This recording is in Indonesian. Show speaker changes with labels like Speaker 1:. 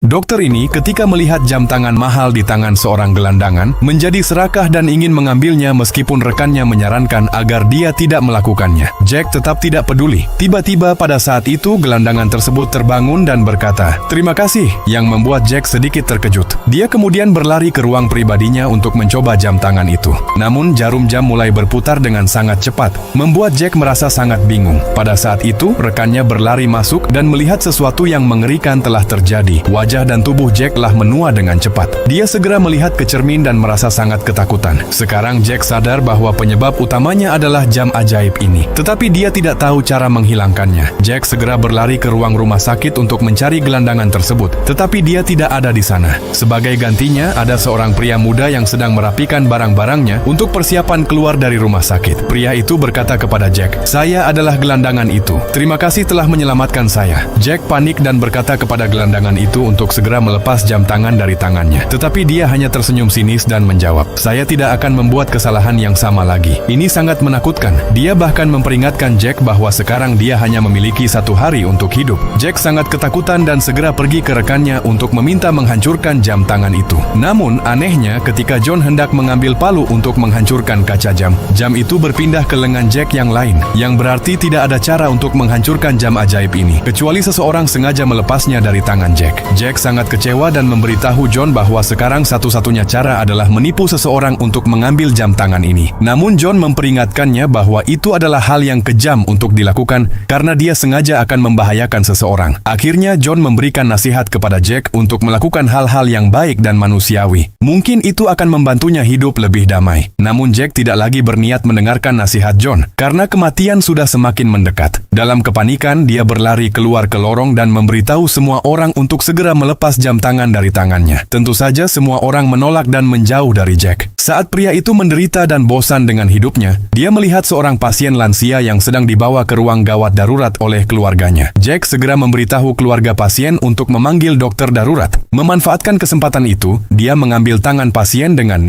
Speaker 1: Dokter ini ketika melihat jam tangan mahal di tangan seorang gelandangan, menjadi serakah dan ingin mengambilnya meskipun rekannya menyarankan agar dia tidak melakukannya. Jack tetap tidak peduli. Tiba-tiba pada saat itu gelandangan tersebut terbangun dan berkata, "Terima kasih," yang membuat Jack sedikit terkejut. Dia kemudian berlari ke ruang pribadinya untuk mencoba jam tangan itu. Namun jarum jam mulai berputar dengan sangat cepat, membuat Jack merasa sangat bingung. Pada saat itu, rekannya berlari masuk dan melihat sesuatu yang mengerikan telah terjadi. Wajah dan tubuh Jack telah menua dengan cepat. Dia segera melihat ke cermin dan merasa sangat ketakutan. Sekarang Jack sadar bahwa penyebab utamanya adalah jam ajaib ini. Tetapi dia tidak tahu cara menghilangkannya. Jack segera berlari ke ruang rumah sakit untuk mencari gelandangan tersebut. Tetapi dia tidak ada di sana. Sebagai gantinya, ada seorang pria muda yang sedang merapikan barang-barangnya untuk persiapan keluar dari rumah sakit. Pria itu berkata kepada Jack, "Saya adalah gelandangan itu. Terima kasih telah menyelamatkan saya." Jack panik dan berkata kepada gelandangan itu untuk segera melepas jam tangan dari tangannya. Tetapi dia hanya tersenyum sinis dan menjawab, "Saya tidak akan membuat kesalahan yang sama lagi. Ini sangat menakutkan." Dia bahkan memperingatkan Jack bahwa sekarang dia hanya memiliki 1 hari untuk hidup. Jack sangat ketakutan dan segera pergi ke rekannya untuk meminta menghancurkan jam tangan itu. Namun, anehnya ketika John hendak mengambil palu untuk menghancurkan kaca jam, jam itu berpindah ke lengan Jack yang lain, yang berarti tidak ada cara untuk menghancurkan jam ajaib ini, kecuali seseorang sengaja melepasnya dari tangan Jack. Jack sangat kecewa dan memberitahu John bahwa sekarang satu-satunya cara adalah menipu seseorang untuk mengambil jam tangan ini. Namun John memperingatkannya bahwa itu adalah hal yang kejam untuk dilakukan karena dia sengaja akan membahayakan seseorang. Akhirnya John memberikan nasihat kepada Jack untuk melakukan hal-hal yang baik dan manusiawi. Mungkin itu akan membantunya hidup lebih damai. Namun Jack tidak lagi berniat mendengarkan nasihat John karena kematian sudah semakin mendekat. Dalam kepanikan, dia berlari keluar ke lorong dan memberitahu semua orang untuk segera melepas jam tangan dari tangannya. Tentu saja semua orang menolak dan menjauh dari Jack. Saat pria itu menderita dan bosan dengan hidupnya, dia melihat seorang pasien lansia yang sedang dibawa ke ruang gawat darurat oleh keluarganya. Jack segera memberitahu keluarga pasien untuk memanggil dokter darurat. Memanfaatkan kesempatan itu, dia mengambil tangan pasien dengan